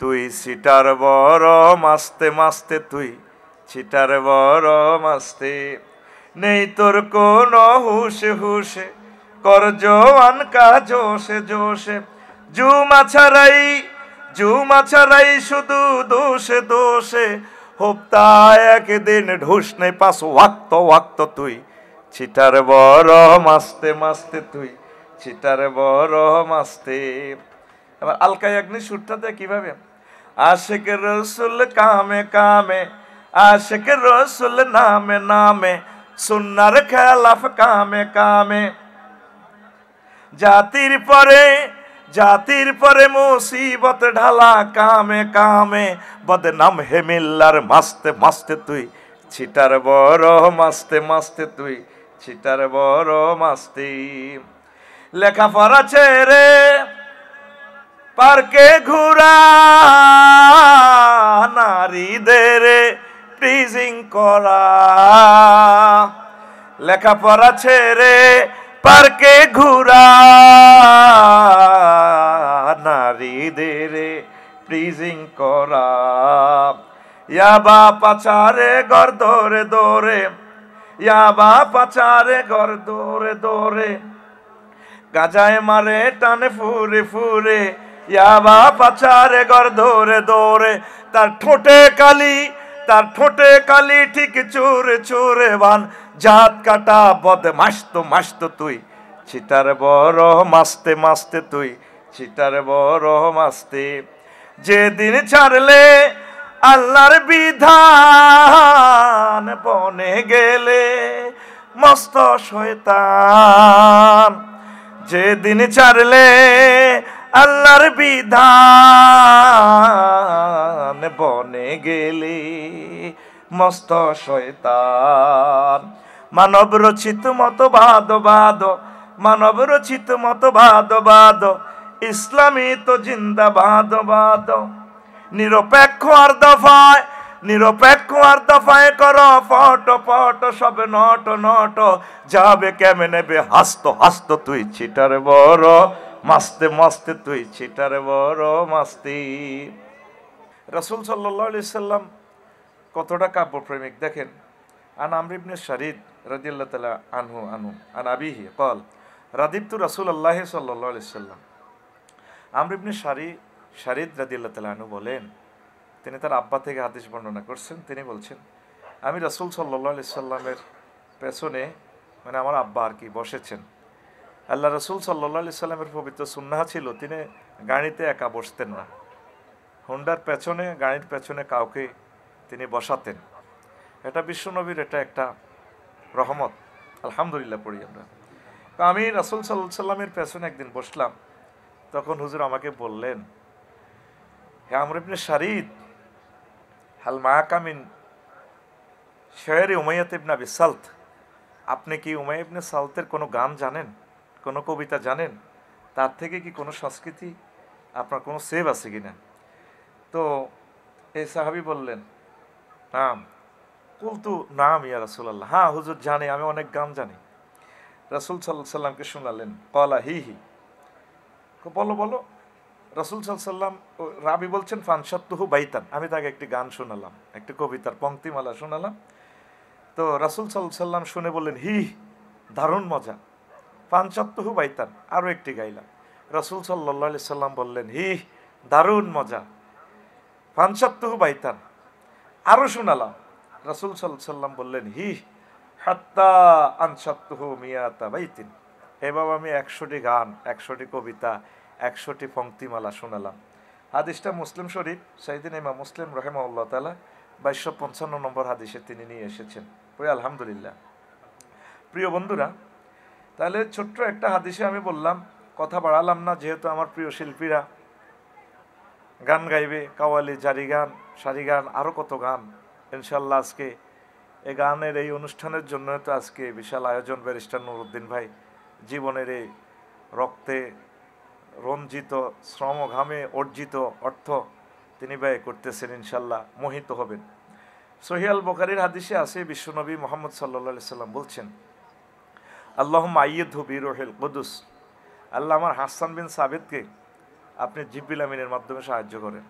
তুই ছিটার বড় মাস্তে মাস্তে, তুই ছিটার বড় মাস্তে। নেই তোর কোন হুশে হুশে, কর জওয়ান কা জোশে জোশে। জুমা ছাড়াই শুধু দোষে দোষে। হপ্তা একদিন ঢুস নেই পাঁচ ওয়াক্ত ওয়াক্ত, তুই ছিটার বড় মাস্তে মাস্তে, তুই ছিটার বড় মাস্তে। এবার আলকা ইয়াগনির সুরটা দেয় কিভাবে? আশিক রসুল কামে কামে, আশিক রসুল নামে নামে, সুন্নার খেলাফ কামে কামে। জাতির পরে মুসিবত ঢালা কামে কামে। বদনাম হে মিল্লার মাস্তে মাস্তে, তুই ছিটার বড় মাস্তে মাস্তে, তুই ছিটার বড় মাস্তে। লেখাপড়া ছেড়ে পার্কে ঘুরা, নারীদের প্রিজিং করা। লেখাপড়া ছেড়ে পার্কে ঘুরা, নারীদের প্রিজিং করা। ইয়াবা পাচারে ঘর দৌড়ে দৌড়ে, ইয়াবা পাচারে ঘর দৌড়ে দৌড়ে। গাজায় মারে টানে ফুরে ফুরে, ইয়াবা পাচারে ঘর দৌড়ে দৌড়ে। তার ঠোঁটে কালি ঠিক চুরে চুরে বান। জাত কাটা বদমাশ তো মাস্ত, তুই ছিটার বড় মাস্তে মাস্তে, তুই ছিটার বড় মাস্তে। যেদিন ছাড়লে আল্লাহর বিধান, বনে গেলে মস্ত শয়তান। যেদিন ছাড়লে আল্লাহর বিধান, বনে গেলে মস্ত শয়তান। মানব রচিত মতবাদ বাদ, মানব রচিত মতবাদ বাদ। ইসলামী তো জিন্দাবাদ বাদ। নিরপেক্ষ আর দফায় কর ফট ফট, সব নট নট। যাবে কেমনে বে হাসত হাসত, তুই ছিটার বড় মাস্তে মাস্তে, তুই ছিটার বড় মাস্তি। রাসূল সাল্লাল্লাহু আলাইহি সাল্লাম কতটা কাব্যপ্রেমিক দেখেন। আন আমর ইবনে শারিদ রাদিয়াল্লাহু তাআলা আনহু আন আবিহি قال রাদিতু রাসূলুল্লাহ সাল্লাল্লাহু আলাইহি সাল্লাম। আমর ইবনে শারিদ রাদিয়াল্লাহু তাআলা আনহু বলেন, তিনি তার আব্বা থেকে হাদিস বর্ণনা করছেন। তিনি বলছেন, আমি রাসূল সাল্লাল্লাহু আলাইহি সাল্লামের পেছনে, মানে আমার আব্বা আর কি, বসেছেন। আল্লাহ রাসূল সাল্লাল্লাহু আলাইহি সাল্লামের পবিত্র সুন্নাহ ছিল, তিনি গাড়িতে একা বসতেন না, হুন্ডার পেছনে, গাড়ির পেছনে কাউকে তিনি বসাতেন। এটা বিশ্বনবীর এটা একটা রহমত, আলহামদুলিল্লাহ পড়ি আমরা। তো আমি রাসূল সাল্লাল্লাহু আলাইহি সাল্লামের পেছনে একদিন বসলাম, তখন হুজুর আমাকে বললেন, হে আমর ইবনে শারিদ, হাল মাআকা মিন শায়রি উমাইয়া ইবনে আবি সালত, আপনি কি উমাইয়া ইবনে সালতের কোনো গান জানেন, কোনো কবিতা জানেন? তার থেকে কি কোনো সংস্কৃতি আপনার কোনো সেভ আছে কিনা? তো এই সাহাবী বললেন, নাম। কুলতু নাম ইয়া রাসূলুল্লাহ, হ্যাঁ হুজুর জানি, আমি অনেক গান জানি। রাসূল সাল্লাল্লাহু আলাইহি সাল্লামকে শোনালেন, ক্বালা হি হি, বলো বলো। রাসূল সাল্লাল্লাহু আলাইহি সাল্লাম, রাবি বলছেন ফানশাতুহু বাইতান, আমি তাকে একটি গান শোনালাম, একটি কবিতার পংক্তিমালা শোনালাম। তো রাসূল সাল্লাল্লাহু আলাইহি সাল্লাম শুনে বললেন, হি দারুণ মজা। ফানশাতুহু বাইতান, আরও একটি গাইলাম। রাসূল সাল্লাল্লাহু আলাইহি সাল্লাম বললেন, হি দারুণ মজা। ফানশাতুহু বাইতান, আরও শোনালাম। রাসূল সাল্লাল্লাহু আলাইহি সাল্লাম বললেন, হি হাত্তা আনশাতুহু মিয়াতা বাইতিন, এবার আমি 100টি গান, 100টি কবিতা, 100টি পংক্তিমালা শোনালাম। হাদিসটা মুসলিম শরীফ, সাইয়েদিনা ইমাম মুসলিম রাহিমাহুল্লাহ তাআলা 2255 নম্বর হাদিসে তিনি নিয়ে এসেছেন। পড়ি আলহামদুলিল্লাহ। প্রিয় বন্ধুরা, তাহলে ছোট্ট একটা হাদিসে আমি বললাম, কথা বাড়ালাম না, যেহেতু আমার প্রিয় শিল্পীরা গান গাইবে, কাওয়ালি, জারি গান, সারি গান, আরও কত গান ইনশাল্লাহ। আজকে এই গানের এই অনুষ্ঠানের জন্য তো আজকে বিশাল আয়োজন। ব্যারিস্টার নুরউদ্দিন ভাই জীবনের এই রক্তে রঞ্জিত, শ্রম ঘামে অর্জিত অর্থ তিনি ব্যয় করতেছেন, ইনশাল্লাহ মোহিত হবেন। সহিহ আল বুখারীর হাদিসে আছে, বিশ্বনবী মুহাম্মদ সাল্লাল্লাহু আলাইহি সাল্লাম বলছেন, আল্লাহুম্মা আইয়িদহু বিরূহিল কুদুস, আল্লাহ আমার হাসান বিন সাবিতকে আপনি জিবরিল আমিনের মাধ্যমে সাহায্য করেন।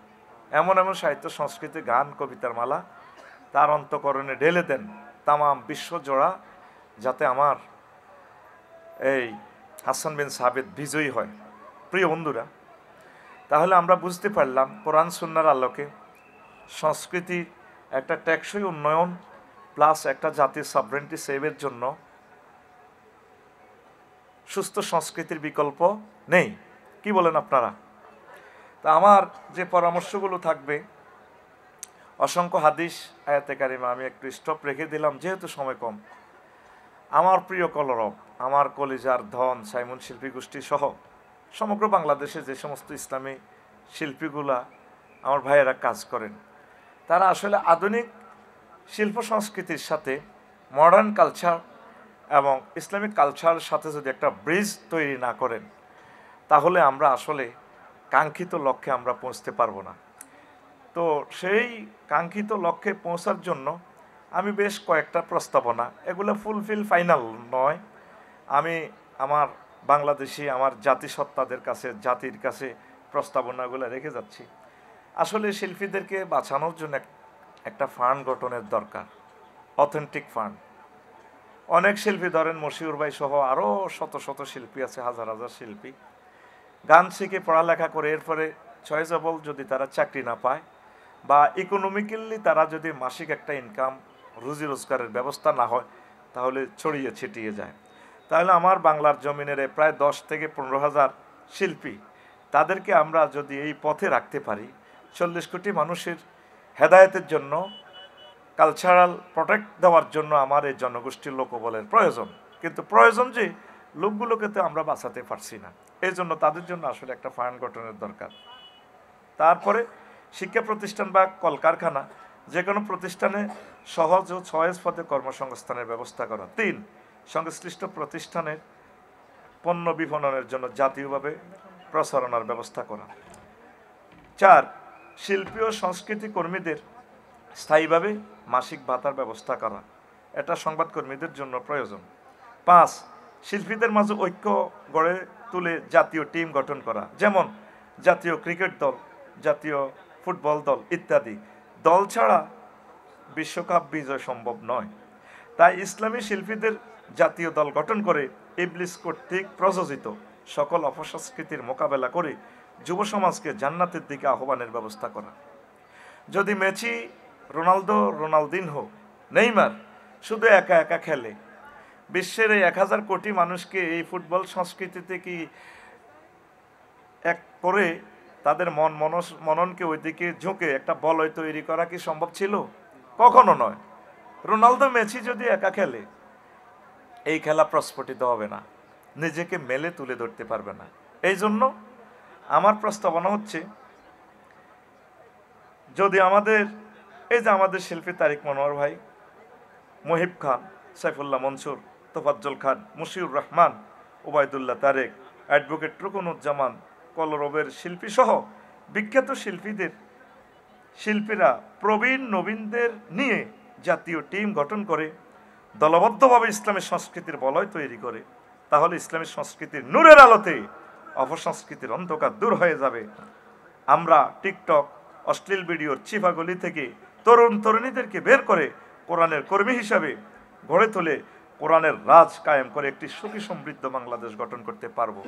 এমন এমন সাহিত্য সংস্কৃতি গান কবিতার মালা তার অন্তঃকরণে ঢেলে দেন তামাম বিশ্বজোড়া, যাতে আমার এই হাসান বিন সাবিত বিজয়ী হয়। প্রিয় বন্ধুরা, তাহলে আমরা বুঝতে পারলাম কোরআন সুন্নাহর আলোকে সংস্কৃতির একটা টেকসই উন্নয়ন প্লাস একটা জাতির সভরেন্টি সেভের জন্য সুস্থ সংস্কৃতির বিকল্প নেই। কি বলেন আপনারা? তা আমার যে পরামর্শগুলো থাকবে, অসংখ্য হাদিস আয়াতে কারিমা আমি একটু স্টপ রেখে দিলাম যেহেতু সময় কম। আমার প্রিয় কলরব, আমার কলিজার ধন সাইমন শিল্পী গোষ্ঠী সহ সমগ্র বাংলাদেশে যে সমস্ত ইসলামী শিল্পীগুলা আমার ভাইয়েরা কাজ করেন, তারা আসলে আধুনিক শিল্প সংস্কৃতির সাথে মডার্ন কালচার এবং ইসলামিক কালচারের সাথে যদি একটা ব্রিজ তৈরি না করেন, তাহলে আমরা আসলে কাঙ্ক্ষিত লক্ষ্যে আমরা পৌঁছতে পারবো না। তো সেই কাঙ্ক্ষিত লক্ষ্যে পৌঁছার জন্য আমি বেশ কয়েকটা প্রস্তাবনা, এগুলো ফুলফিল ফাইনাল নয়, আমি আমার বাংলাদেশি আমার জাতিসত্তাদের কাছে, জাতির কাছে প্রস্তাবনাগুলো রেখে যাচ্ছি। আসলে শিল্পীদেরকে বাঁচানোর জন্য একটা ফান্ড গঠনের দরকার, অথেন্টিক ফান্ড। অনেক শিল্পী ধরেন মশিউর ভাই সহ আরও শত শত শিল্পী আছে, হাজার হাজার শিল্পী গান শিখে পড়ালেখা করে এরপরে চয়েজেবল যদি তারা চাকরি না পায় বা ইকোনমিক্যালি তারা যদি মাসিক একটা ইনকাম রুজি রোজগারের ব্যবস্থা না হয়, তাহলে ছড়িয়ে ছিটিয়ে যায়। তাহলে আমার বাংলার জমিনের প্রায় 10 থেকে 15,000 শিল্পী, তাদেরকে আমরা যদি এই পথে রাখতে পারি, 40 কোটি মানুষের হেদায়েতের জন্য, কালচারাল প্রোটেক্ট দেওয়ার জন্য আমার এই জনগোষ্ঠীর লোকবলের প্রয়োজন। কিন্তু প্রয়োজন যে লোকগুলোকে তো আমরা বাঁচাতে পারছি না, এই জন্য তাদের জন্য আসলে একটা ফান্ড গঠনের দরকার। তারপরে শিক্ষা প্রতিষ্ঠান বা কলকারখানা, যে কোনো প্রতিষ্ঠানে সহজ ও সহজ পথে কর্মসংস্থানের ব্যবস্থা করা। 3, সংশ্লিষ্ট প্রতিষ্ঠানের পণ্য বিপণনের জন্য জাতীয়ভাবে প্রচারণার ব্যবস্থা করা। 4, শিল্পী ও সংস্কৃতি কর্মীদের স্থায়ীভাবে মাসিক ভাতার ব্যবস্থা করা, এটা সংবাদকর্মীদের জন্য প্রয়োজন। 5, শিল্পীদের মাঝে ঐক্য গড়ে তুলে জাতীয় টিম গঠন করা, যেমন জাতীয় ক্রিকেট দল, জাতীয় ফুটবল দল ইত্যাদি। দল ছাড়া বিশ্বকাপ বিজয় সম্ভব নয়। তাই ইসলামী শিল্পীদের জাতীয় দল গঠন করে ইবলিস কর্তৃক প্রযোজিত সকল অপসংস্কৃতির মোকাবেলা করে যুব সমাজকে জান্নাতের দিকে আহ্বানের ব্যবস্থা করা। যদি মেসি, রোনালদো, রোনালদিনহো, নেইমার শুধু একা একা খেলে, বিশ্বের এই 1000 কোটি মানুষকে এই ফুটবল সংস্কৃতিতে কি এক করে তাদের মননকে ওইদিকে ঝুঁকে একটা বলয় তৈরি করা কি সম্ভব ছিল? কখনো নয়। রোনালদো, মেসি যদি একা খেলে, এই খেলা প্রস্ফুটিত হবে না, নিজেকে মেলে তুলে ধরতে পারবে না। এই জন্য আমার প্রস্তাবনা হচ্ছে, যদি আমাদের এই যে আমাদের শিল্পী তারিক মনোয়ার ভাই, মহিব খান, সাইফুল্লাহ মনসুর, তোফাজ্জল খান, মুশিউর রহমান, ওবায়দুল্লাহ তারেক, অ্যাডভোকেট রুকনুজ্জামান, কলরবের শিল্পী সহ বিখ্যাত শিল্পীরা প্রবীণ নবীনদের নিয়ে জাতীয় টিম গঠন করে দলবদ্ধভাবে ইসলামী সংস্কৃতির বলয় তৈরি করে, তাহলে ইসলামী সংস্কৃতির নূরের আলোতে অপসংস্কৃতির অন্ধকার দূর হয়ে যাবে। আমরা টিকটক, অশ্লীল ভিডিওর চিফাগলি থেকে তরুণ তরুণীদেরকে বের করে কোরআনের কর্মী হিসাবে গড়ে তুলে কোরআনের রাজ কায়েম করে একটি সুখী সমৃদ্ধ বাংলাদেশ গঠন করতে পারবো।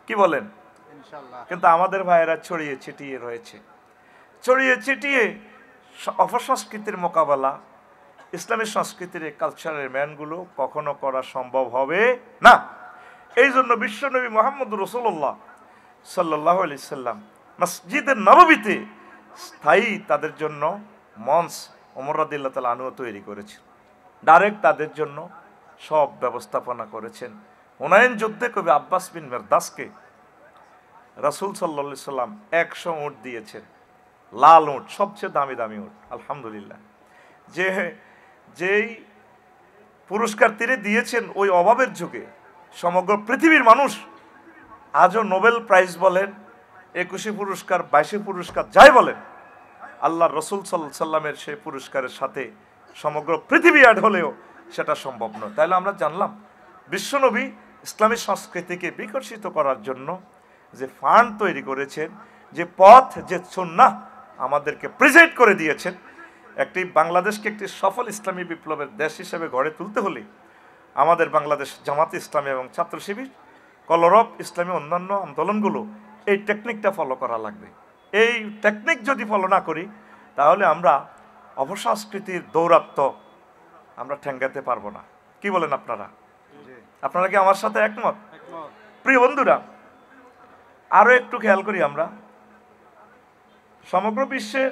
কি বলেন? কিন্তু আমাদের ভাইয়েরা ছড়িয়ে ছিটিয়ে রয়েছে, ছড়িয়ে ছিটিয়ে অপসংস্কৃতির মোকাবেলা ইসলামী সংস্কৃতির এই কালচারের ম্যানগুলো কখনো করা সম্ভব হবে না। এই জন্য বিশ্বনবী মুহাম্মদ রাসূলুল্লাহ সাল্লাল্লাহু আলাইহি সাল্লাম মসজিদে নববীতে স্থায়ী তাদের জন্য মঞ্চ ওমর রাদিয়াল্লাহু তাআলা আনহু তৈরি করেছেন, ডাইরেক্ট তাদের জন্য সব ব্যবস্থাপনা করেছেন। হুনাইন যুদ্ধে কবি আব্বাস বিন মিরদাসকে রাসূল সাল্লাল্লাহু আলাইহি সাল্লাম 100 উট দিয়েছেন, লাল উট, সবচেয়ে দামি দামি উট। আলহামদুলিল্লাহ, যেই পুরস্কার তিনি দিয়েছেন ওই অভাবের যুগে সমগ্র পৃথিবীর মানুষ আজও নোবেল প্রাইজ বলেন, 21 পুরস্কার, 22 পুরস্কার যাই বলেন, আল্লাহ রসুল সাল্লাল্লাহু আলাইহি সাল্লামের সেই পুরস্কারের সাথে সমগ্র পৃথিবী অ্যাড হলেও সেটা সম্ভব নয়। তাহলে আমরা জানলাম বিশ্বনবী ইসলামী সংস্কৃতিকে বিকশিত করার জন্য যে ফান্ড তৈরি করেছেন, যে পথ, যে সুন্নাহ আমাদেরকে প্রেজেন্ট করে দিয়েছেন। একটি বাংলাদেশকে একটি সফল ইসলামী বিপ্লবের দেশ হিসেবে গড়ে তুলতে হলে আমাদের বাংলাদেশ জামাতে ইসলামী এবং ছাত্র শিবির, কলরব, ইসলামী অন্যান্য আন্দোলনগুলো এই টেকনিকটা ফলো করা লাগবে। এই টেকনিক যদি ফলো না করি তাহলে আমরা অপসংস্কৃতির দৌরাত্ম্য আমরা ঠেঙ্গাতে পারবো না। কি বলেন আপনারা? আপনারা কি আমার সাথে একমত? প্রিয় বন্ধুরা, আরো একটু খেয়াল করি আমরা, সমগ্র বিশ্বে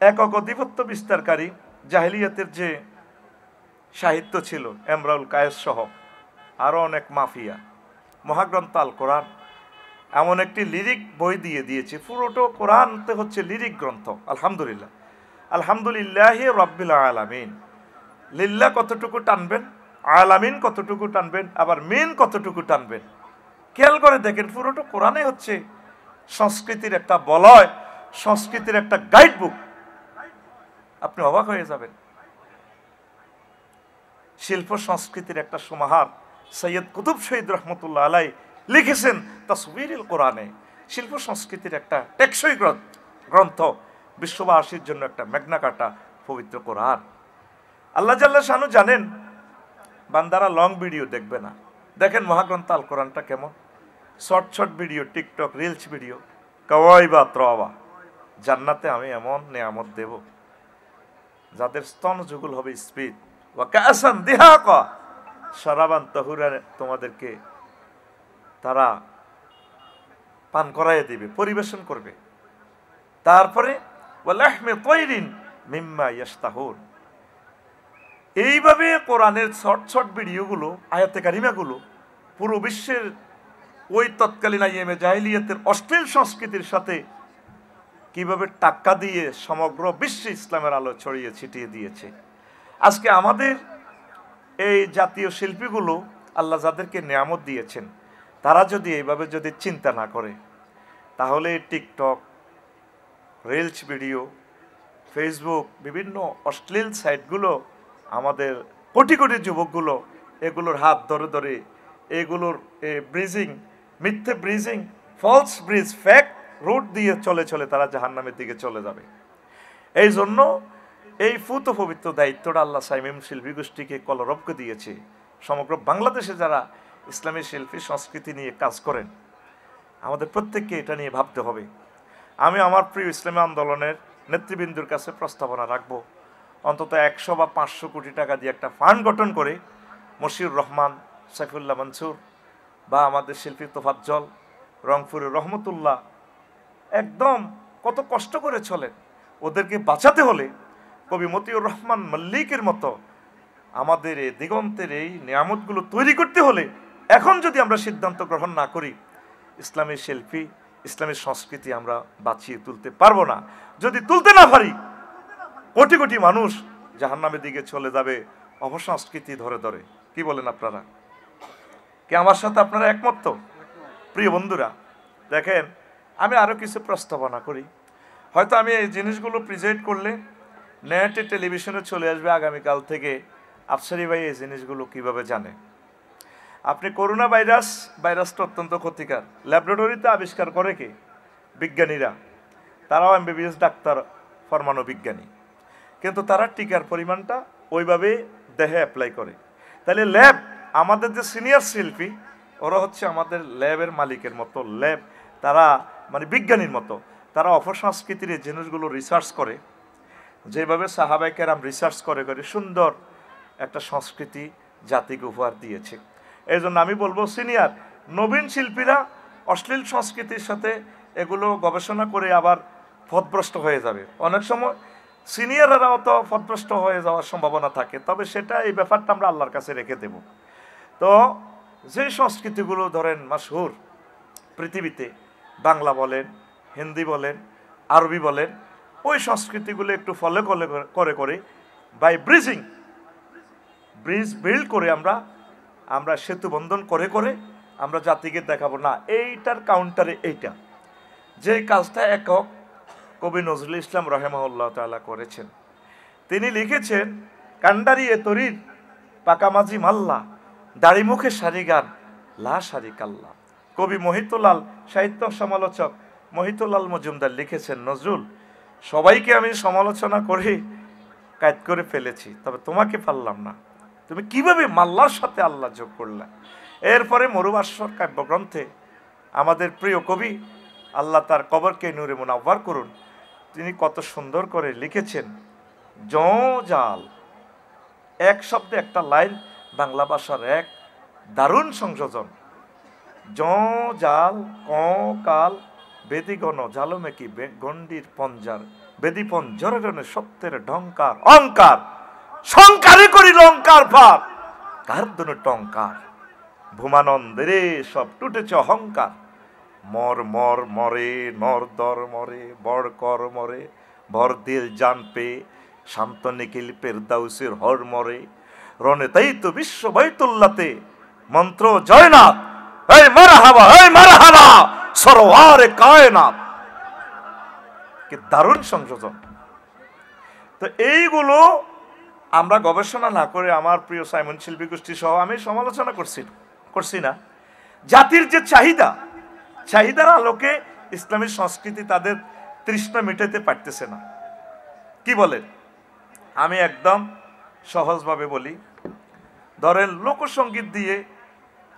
একক আধিপত্য বিস্তারকারী জাহিলিয়াতের যে সাহিত্য ছিল, এমরাউল কায়েস সহ আরো অনেক মাফিয়া, মহাগ্রন্থ আল কোরআন এমন একটি লিরিক বই দিয়ে দিয়েছে। পুরোটো কোরআনতে হচ্ছে লিরিক গ্রন্থ। আলহামদুলিল্লাহ, আলহামদুলিল্লাহ রব্বিল আলামিন। লিল্লাহ কতটুকু টানবেন, আলামিন কতটুকু টানবেন, আবার মিন কতটুকু টানবেন, খেয়াল করে দেখেন। পুরোটো কোরআনে হচ্ছে সংস্কৃতির একটা বলয়, সংস্কৃতির একটা গাইড বুক। আপনি অবাক হয়ে যাবেন। শিল্প সংস্কৃতির একটা সমাহার সৈয়দ কুতুব শহীদ রহমতুল্লাহ আলাই লিখেছেন তাসবিরুল কোরআনে। শিল্প সংস্কৃতির একটা টেকসই গ্রন্থ, বিশ্ববাসীর জন্য একটা ম্যাগনা পবিত্র কোরআন। আল্লাহ জাল্লা শানু জানেন বান্দারা লং ভিডিও দেখবে না। দেখেন মহাগ্রন্থ আল কোরআনটা কেমন, short short video, TikTok reels video. কাওয়াইবা ত্রওয়া, জান্নাতে আমি এমন নিয়ামত দেব যাদের স্তন যুগল হবে স্পিড, ওয়া কাসান দিহাকা, শারাবান তাহুরা, তোমাদেরকে তারা পান করাইয়ে দিবে, পরিবেশন করবে। তারপরে ওয়া লাহমি তায়রিন মিম্মা ইয়াশতাহুন। এইভাবে কোরআনের শর্ট শর্ট ভিডিওগুলো, আয়াতে কারিমাগুলো পুরো বিশ্বের ওই তৎকালীন আইএমএ জাহিলিয়াতের অশ্লীল সংস্কৃতির সাথে কিভাবে টাক্কা দিয়ে সমগ্র বিশ্বে ইসলামের আলো ছড়িয়ে ছিটিয়ে দিয়েছে। আজকে আমাদের এই জাতীয় শিল্পীগুলো আল্লাহ যাদেরকে নিয়ামত দিয়েছেন, তারা যদি এইভাবে যদি চিন্তা না করে, তাহলে টিকটক, রিলস ভিডিও, ফেসবুক, বিভিন্ন অশ্লীল সাইটগুলো আমাদের কোটি কোটি যুবকগুলো এগুলোর হাত ধরে ধরে এগুলোর ব্রিজিং, মিথ্যে bridging, false bridge, fake route দিয়ে চলে চলে তারা জাহান্নামের দিকে চলে যাবে। এই জন্য এই ফুত পবিত্র দায়িত্বটা আল্লাহ সাইমিম শিল্পী গোষ্ঠীকে কলরবকে দিয়েছে। সমগ্র বাংলাদেশে যারা ইসলামী শিল্পী সংস্কৃতি নিয়ে কাজ করেন, আমাদের প্রত্যেককে এটা নিয়ে ভাবতে হবে। আমি আমার প্রিয় ইসলামী আন্দোলনের নেতৃবৃন্দুর কাছে প্রস্তাবনা রাখবো, অন্তত 100 বা 500 কোটি টাকা দিয়ে একটা ফান্ড গঠন করে মশিউর রহমান, সাইফুল্লাহ মনসুর বা আমাদের শিল্পী তোফাজ্জল, রংপুরের রহমতুল্লাহ একদম কত কষ্ট করে চলেন, ওদেরকে বাঁচাতে হলে কবি মতিউর রহমান মল্লিকের মতো আমাদের এই দিগন্তের এই নিয়ামতগুলো তৈরি করতে হলে এখন যদি আমরা সিদ্ধান্ত গ্রহণ না করি, ইসলামী শিল্পী, ইসলামী সংস্কৃতি আমরা বাঁচিয়ে তুলতে পারবো না। যদি তুলতে না পারি, কোটি কোটি মানুষ জাহান্নামের দিকে চলে যাবে অপসংস্কৃতি ধরে ধরে। কি বলেন আপনারা? কি আমার সাথে আপনারা একমত তো? প্রিয় বন্ধুরা, দেখেন আমি আরো কিছু প্রস্তাবনা করি। হয়তো আমি এই জিনিসগুলো প্রেজেন্ট করলে নেটে, টেলিভিশনে চলে আসবে আগামীকাল থেকে। আফসারি ভাই এই জিনিসগুলো কিভাবে জানে? আপনি করোনা ভাইরাসটা অত্যন্ত ক্ষতিকর। ল্যাবরেটরিতে আবিষ্কার করে কে? বিজ্ঞানীরা। তারাও এমবিবিএস ডাক্তার, ফরমানো বিজ্ঞানী, কিন্তু তারা টিকার পরিমাণটা ওইভাবে দেহে অ্যাপ্লাই করে। তাহলে ল্যাব, আমাদের যে সিনিয়র শিল্পী, ওরা হচ্ছে আমাদের ল্যাবের মালিকের মতো। ল্যাব তারা মানে বিজ্ঞানীর মতো, তারা অপসংস্কৃতির এই জিনিসগুলো রিসার্চ করে, যেভাবে সাহাবায়ে কেরাম রিসার্চ করে করে সুন্দর একটা সংস্কৃতি জাতিকে উপহার দিয়েছে। এই জন্য আমি বলবো সিনিয়র নবীন শিল্পীরা অশ্লীল সংস্কৃতির সাথে এগুলো গবেষণা করে আবার পথভ্রষ্ট হয়ে যাবে। অনেক সময় সিনিয়ররাও তো পথভ্রষ্ট হয়ে যাওয়ার সম্ভাবনা থাকে, তবে সেটা এই ব্যাপারটা আমরা আল্লাহর কাছে রেখে দেব। তো যে সংস্কৃতিগুলো ধরেন মাশহুর পৃথিবীতে, বাংলা বলেন, হিন্দি বলেন, আরবি বলেন, ওই সংস্কৃতিগুলো একটু ফলো করে করে বাই ব্রিজ বিল্ড করে আমরা সেতু বন্ধন করে করে আমরা জাতিকে দেখাবো না এইটার কাউন্টারে এইটা। যে কাজটা একক কবি নজরুল ইসলাম রাহিমাহুল্লাহ তাআলা করেছেন। তিনি লিখেছেন, কান্ডারি এ তরির পাকামাজি মাল্লা, দাড়ি মুখে সারি গান লা সারি কাল্লা। কবি মোহিতুলাল, সাহিত্য সমালোচক মহিতুলাল মজুমদার লিখেছেন, নজরুল, সবাইকে আমি সমালোচনা করে কায়েদ করে ফেলেছি, তবে তোমাকে পারলাম না। তুমি কিভাবে মাল্লার সাথে আল্লাহ যোগ করলা? এরপরে মরুবাসর কাব্যগ্রন্থে আমাদের প্রিয় কবি, আল্লাহ তার কবরকে নূরে মুনাওয়ার করুন, তিনি কত সুন্দর করে লিখেছেন, জাল, এক শব্দে একটা লাইন, বাংলা ভাষার এক দারুণ সংযোজন। জাল কাল বেদিগণ জালমেকি গণ্ডির পঞ্জার, বেদি পঞ্জরণে সত্যের ঢঙ্কার অঙ্কার, সংকারে করি লঙ্কার ভাব, কার দনু টঙ্কার, ভূমানন্দেরে সব টুটেছে অহংকার, মর মর মরে নর দর মরে, বড় কর মরে ভর দিল জান পে, শান্ত নিখিল পেরদাউসের হর মরে, রনে তাই তো বিশ্ব বাইতুল্লাতে মন্ত্র জয়নাথ, এই মারহাবা, এই মারহাবা সরওয়ারে কায়নাত। কি দারুণ সংযোজন! তো এইগুলো আমরা গবেষণা না করে, আমার প্রিয় সাইমন শিল্পী গোষ্ঠী সহ আমি সমালোচনা করছি না, জাতির যে চাহিদার আলোকে ইসলামী সংস্কৃতি তাদের তৃষ্ণা মেটাতে পারতেছে না। কি বলেন? আমি একদম সহজভাবে বলি, ধরেন লোকসঙ্গীত দিয়ে,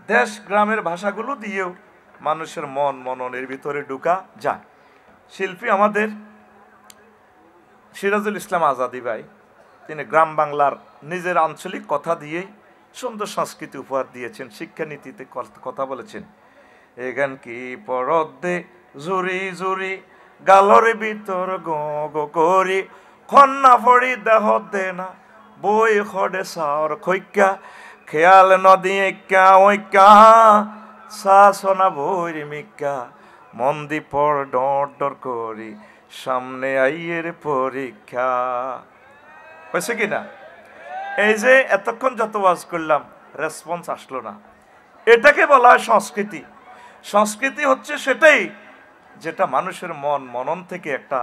দেশ গ্রামের ভাষাগুলো দিয়েও মানুষের মননের ভিতরে ঢুকা যায়। শিল্পী আমাদের সিরাজুল ইসলাম আজাদি ভাই, তিনি গ্রাম বাংলার নিজের আঞ্চলিক কথা দিয়েই সুন্দর সংস্কৃতি উপহার দিয়েছেন, শিক্ষানীতিতে কথা বলেছেন। এ গান কি পরদে জুরি জুরি গালরে ভিতর গো করি, খন্না ফড়ি দেহ দে না বই খড়ে সাওর খৈক্যা, খেয়াল নদী একা ঐক্যা শাসনা বই মিক্কা, মন্দি পর ডর ডর করি সামনে আইয়ের পরীক্ষা। হয়েছে কিনা? এই যে এতক্ষণ যত ওয়াজ করলাম, রেসপন্স আসলো না, এটাকে বলা হয় সংস্কৃতি। সংস্কৃতি হচ্ছে সেটাই যেটা মানুষের মনন থেকে একটা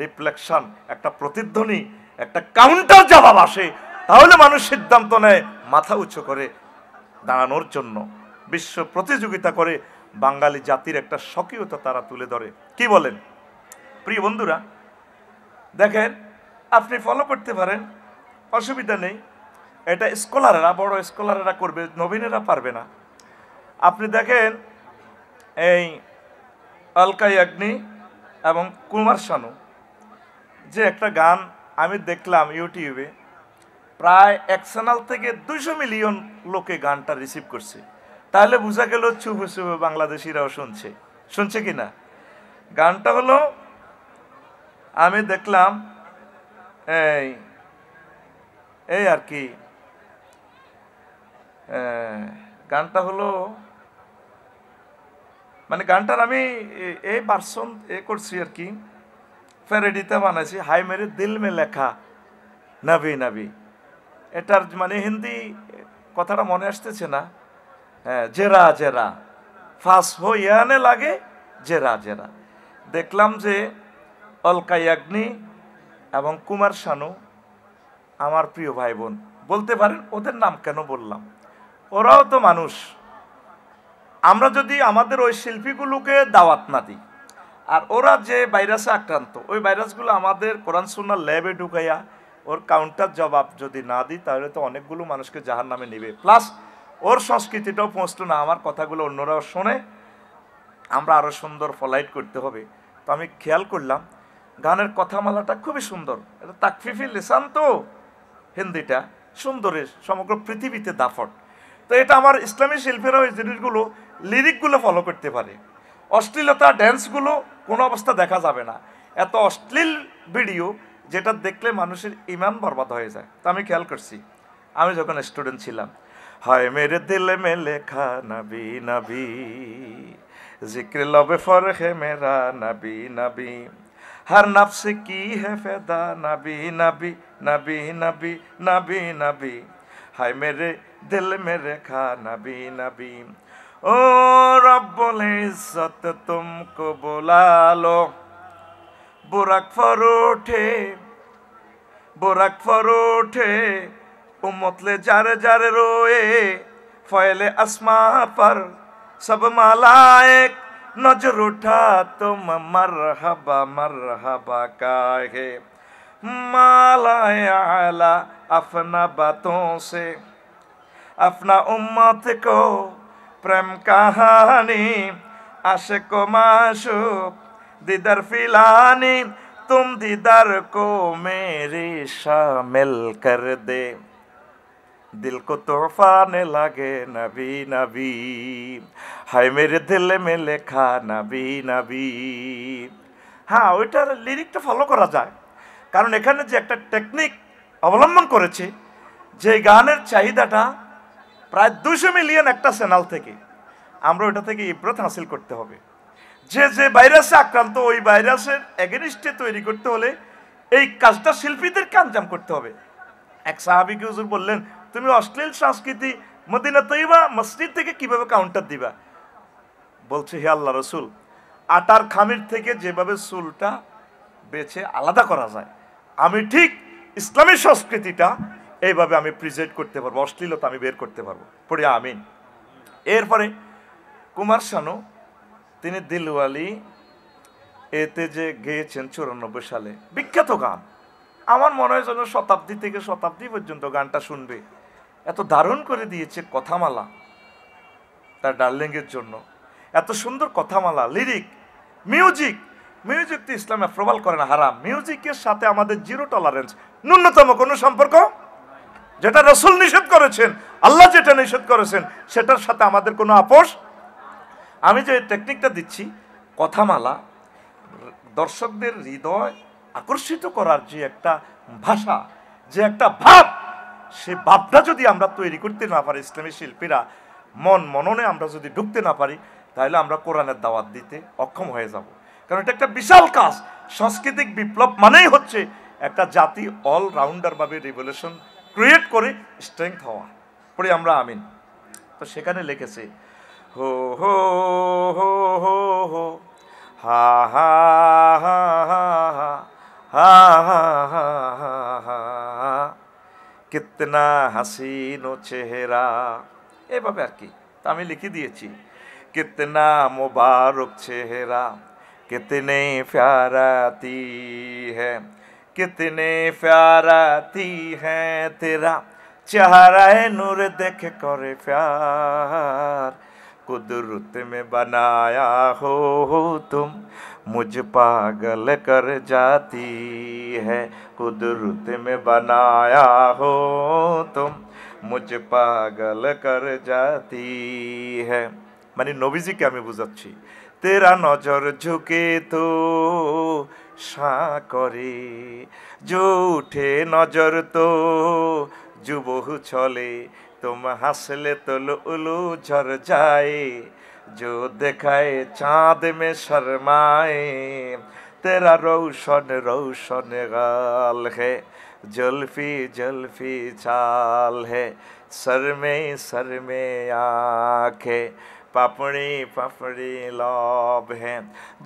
রিফ্লেকশন, একটা প্রতিধ্বনি, একটা কাউন্টার জবাব আসে, তাহলে মানুষ সিদ্ধান্ত নেয় মাথা উঁচু করে দাঁড়ানোর জন্য, বিশ্ব প্রতিযোগিতা করে বাঙালি জাতির একটা স্বকীয়তা তারা তুলে ধরে। কি বলেন প্রিয় বন্ধুরা? দেখেন, আপনি ফলো করতে পারেন, অসুবিধা নেই, এটা স্কলাররা, বড় স্কলাররা করবে, নবীনেরা পারবে না। আপনি দেখেন, এই অলকা ইয়াগনি এবং কুমার শানু যে একটা গান আমি দেখলাম ইউটিউবে, প্রায় 1 চ্যানেল থেকে 200 মিলিয়ন লোকে গানটা রিসিভ করছে, তাহলে বোঝা গেল চুপে চুপে বাংলাদেশিরাও শুনছে কিনা। গানটা হলো, আমি দেখলাম এই আর কি, গানটা হলো, মানে গানটার আমি এই ভার্সন করছি আর কি, প্যারোডিতে বানাইছি, হাই মেরে দিল মে লেখা নবী নবী। এটার মানে হিন্দি কথাটা মনে আসতেছে না। হ্যাঁ, জেরা জেরা ফাঁস হইয়ানে লাগে জেরা জেরা। দেখলাম যে অলকা ইয়াগনি এবং কুমার শানু আমার প্রিয় ভাই বোন, বলতে পারেন ওদের নাম কেন বললাম, ওরাও তো মানুষ। আমরা যদি আমাদের ওই শিল্পীগুলোকে দাওয়াত না দিই, আর ওরা যে ভাইরাসে আক্রান্ত, ওই ভাইরাসগুলো আমাদের কোরআন সুন্নাহ ল্যাবে ঢুকাইয়া ওর কাউন্টার জবাব যদি না দিই, তাহলে তো অনেকগুলো মানুষকে জাহার নামে নিবে, প্লাস ওর সংস্কৃতিটাও পৌঁছতো না, আমার কথাগুলো অন্যরাও শোনে, আমরা আরও সুন্দর ফলাইট করতে হবে। তো আমি খেয়াল করলাম গানের কথামালাটা খুবই সুন্দর, এটা তাকফিফি লিসান, তো হিন্দিটা সুন্দরের সমগ্র পৃথিবীতে দাফট। তো এটা আমার ইসলামী শিল্পীরা ওই জিনিসগুলো, লিরিকগুলো ফলো করতে পারে। অশ্লীলতা ড্যান্সগুলো কোনো অবস্থা দেখা যাবে না, এত অশ্লীল ভিডিও যেটা দেখলে মানুষের ইমান বরবাদ হয়ে যায়। তো আমি খেয়াল করছি, আমি যখন স্টুডেন্ট ছিলাম, হায় মেরে দিল মে লেখা নবী নবী, জিক্র লবে ফরহে মেরা নবী নবী, हर नफ्स की है फैदा नबी नबी नबी नबी नबी नबी, हाय मेरे दिल में रेखा नबी नबी। ओ रब्बुल इज्जत तुमको बुला लो, बुरक फरोठे उम्मत ले जार जार रोए, फैले अस्मा पर सब मालाएक नजर उठा तुम मरहबा मरहबा काहे माला आला अपना बातों से अपना उम्मत को प्रेम कहानी आशिक माशूक दीदार फिलानी तुम दीदार को मेरे शामिल कर दे दिल को तोहफाने लगे नबी नबी हाय मेरे दिल में लेखा नबी नबी। হ্যাঁ ওইটার লিরিকটা ফলো করা যায়, কারণ এখানে যে একটা টেকনিক অবলম্বন করেছে, যে গানের চাহিদাটা প্রায় 200 মিলিয়ন একটা চ্যানেল থেকে, আমরা ওটা থেকে ইব্রত হাসিল করতে হবে। যে যে ভাইরাসে আক্রান্ত ওই ভাইরাসের এগেনিস্টে তৈরি করতে হলে এই কাজটা শিল্পীদেরকে আঞ্জাম করতে হবে। এক সাহাবীকে হুজুর বললেন, তুমি অশ্লীল সংস্কৃতি মদিনা তৈবা মসজিদ থেকে কিভাবে কাউন্টার দিবা? বলছে, হে আল্লাহ রসুল, আটার খামির থেকে যেভাবে চুলটা বেছে আলাদা করা যায়, আমি ঠিক ইসলামী সংস্কৃতিটা এইভাবে আমি প্রেজেন্ট করতে পারবো, অশ্লীলতা আমি বের করতে পারবো। পড়ি আমিন। এরপরে কুমার শানু তিনি দিলওয়ালি এতে যে গেয়েছেন 94 সালে, বিখ্যাত গান। আমার মনে হয় যেন শতাব্দী থেকে শতাব্দী পর্যন্ত গানটা শুনবে, এত দারুণ করে দিয়েছে কথামালা তার ডার্লিংয়ের জন্য। এত সুন্দর কথামালা, লিরিক, মিউজিক। মিউজিক তো ইসলামে অ্যাপ্রুভাল করে না, হারাম। মিউজিকের সাথে আমাদের জিরো টলারেন্স, ন্যূনতম কোনো সম্পর্ক। যেটা রাসূল নিষেধ করেছেন, আল্লাহ যেটা নিষেধ করেছেন, সেটার সাথে আমাদের কোনো আপোষ। আমি যে টেকনিকটা দিচ্ছি, কথামালা, দর্শকদের হৃদয় আকর্ষিত করার যে একটা ভাষা, যে একটা ভাব, সে ভাবটা যদি আমরা তৈরি করতে না পারি, ইসলামী শিল্পীরা মন মননে আমরা যদি ঢুকতে না পারি, তাহলে আমরা কোরআনের দাওয়াত দিতে অক্ষম হয়ে যাব। কারণ এটা একটা বিশাল কাজ। সাংস্কৃতিক বিপ্লব মানেই হচ্ছে একটা জাতি অলরাউন্ডারভাবে রিভলিউশন ক্রিয়েট করে স্ট্রেংথ হওয়া। পড়ি আমরা আমিন। তো সেখানে লিখেছে, হো হো হো হো হো হা হা হা হা হা হা হা হা কিতনা হাসিন ও চেহারা, এভাবে আর কি। তা আমি লিখে দিয়েছি, কিতনা মুবারক চেহারা कितने प्याराती है कितने प्याराती है तेरा चेहरा नूर देख करे प्यार कुदरत में बनाया हो तुम मुझ पागल कर जाती है कुदरत में बनाया हो तुम मुझ पागल कर जाती है। মানে নবীজিকে আমি বুঝাচ্ছি, तेरा नजर झुके तो साकरे जो उठे नजर तो जुबहु चले तुम हंसले तो लुलु झर जाए जो दिखाए चाँद में शर्माए तेरा रोशन रोशन गाल है जुल्फी जुल्फी चाल है सर में आँखें पापड़ी पापड़ी लौब है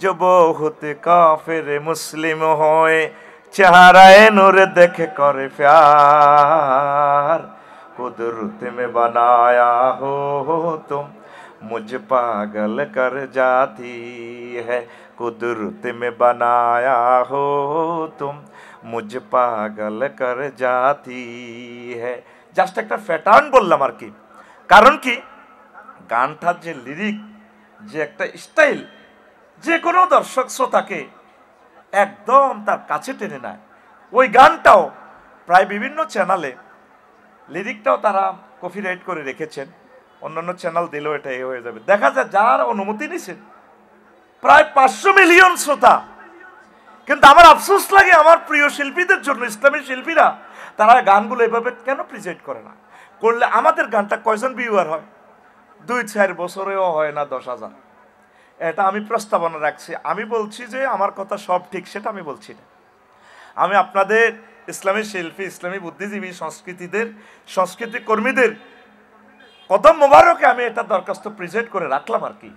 जो बहुत काफिर मुस्लिम होए चेहराए नूर देख कर प्यार कुदरत में बनाया हो तुम मुझ पागल कर जाती है कुदरत में बनाया हो तुम मुझ पागल कर जाती है। জাস্ট একটা প্যাটার্ন বললাম আর কি। কারণ কি, গানটার যে লিরিক, যে একটা স্টাইল, যে কোনো দর্শক শ্রোতাকে একদম তার কাছে টেনে নেয়। ওই গানটাও প্রায় বিভিন্ন চ্যানেলে লিরিকটাও তারা কপিরাইট করে রেখেছেন, অন্যান্য চ্যানেল দিলেও এটা এ হয়ে যাবে। দেখা যায় যার অনুমতি নিছেন প্রায় 500 মিলিয়ন শ্রোতা। কিন্তু আমার আফসোস লাগে আমার প্রিয় শিল্পীদের জন্য, ইসলামী শিল্পীরা তারা গানগুলো এভাবে কেন প্রেজেন্ট করে না। করলে আমাদের গানটা কয়জন ভিউয়ার হয়? 2-4 বছরেও হয় না 10,000। এটা আমি প্রস্তাবনা রাখছি। আমি বলছি যে আমার কথা সব ঠিক, সেটা আমি বলছি না। আমি আপনাদের ইসলামী শিল্পী, ইসলামী বুদ্ধিজীবী, সংস্কৃতি কর্মীদের কদম মোবারকে আমি এটা দরখাস্ত প্রেজেন্ট করে রাখলাম আর কি।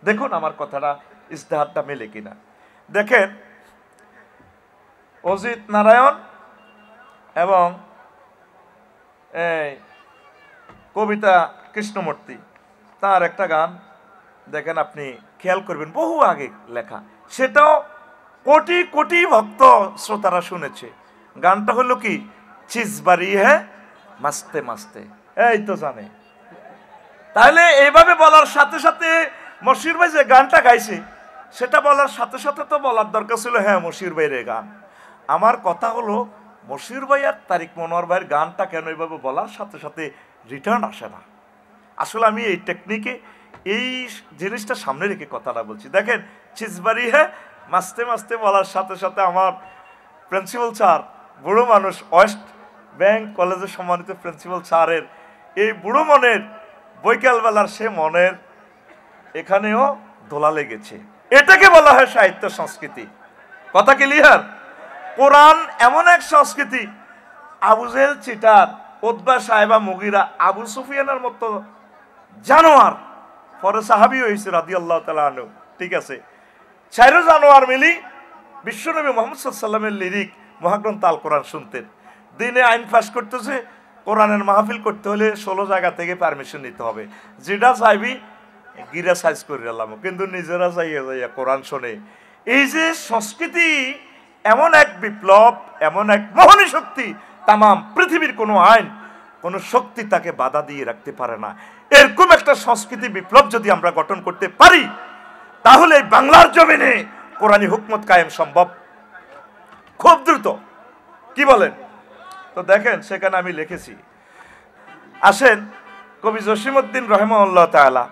দেখুন আমার কথাটা ইজতেহাদটা মেলে কিনা। দেখেন, অজিত নারায়ণ এবং কবিতা কৃষ্ণমূর্তি, তার একটা গান দেখেন আপনি খেয়াল করবেন, বহু আগে লেখা, সেটাও কোটি কোটি ভক্ত শ্রোতারা শুনেছে। গানটা হলো কি, চিজবারি হ্যাঁ মাস্তে মাস্তে, এই তো জানে। তাহলে এইভাবে বলার সাথে সাথে মশিউর ভাই যে গানটা গাইছে সেটা বলার সাথে সাথে তো বলার দরকার ছিল হ্যাঁ মশিউর ভাইয়ের গান। আমার কথা হলো মশিউর ভাই আর তারিক মনোয়ার ভাইয়ের গানটা কেন এইভাবে বলার সাথে সাথে রিটার্ন আসে না। আসলে আমি এই টেকনিকে এই জিনিসটা সামনে রেখে কথাটা বলছি। দেখেন, চিজবারি হ্যাঁ মাস্তে মাস্তে বলার সাথে সাথে আমার প্রিন্সিপাল স্যার, বুড়ো মানুষ, ওয়েস্ট ব্যাংক কলেজের সম্মানিত প্রিন্সিপাল স্যারের এই বুড়ো মনের বৈকালবেলার সে মনের এখানেও দোলা লেগেছে। এটাকে বলা হয় সাহিত্য সংস্কৃতি। কথা ক্লিয়ার? কোরআন এমন এক সংস্কৃতি, আবু জেহেল চিটার, উতবা সাহেবা মুগিরা, আবু সুফিয়ানের মতো জানোয়ার পরে সাহাবী হয়েছে রাদিয়াল্লাহু তাআলা আনহু, ঠিক আছে, চাইরো জানোয়ার মিলি বিশ্বনবী মুহাম্মদ সাল্লাল্লাহু আলাইহি ওয়াসাল্লামের লিরিক মহাগ্রন্থ আল কোরআন শুনতেন। দিনে আইন পাস করতেছে, কোরআনের মাহফিল করতে হলে 16 জায়গা থেকে পারমিশন নিতে হবে, যেটা চাইবি গিরা সাইজ করে এলাম, কিন্তু নিজেরা যাইয়া যাইয়া কোরআন শোনে। এই যে সংস্কৃতি এমন এক বিপ্লব, এমন এক মোহনী শক্তি, তামাম পৃথিবীর কোনো আইন, কোনো শক্তি তাকে বাধা দিয়ে রাখতে পারে না। এরকম একটা সংস্কৃতি বিপ্লব যদি আমরা গঠন করতে পারি তাহলে বাংলার জমিনে কোরআনী হুকমত কায়েম সম্ভব খুব দ্রুত। কি বলেন? তো দেখেন, সেখানে আমি লিখেছি, আসেন কবি জসিমউদ্দিন রহমাহুল্লাহ তাআলা,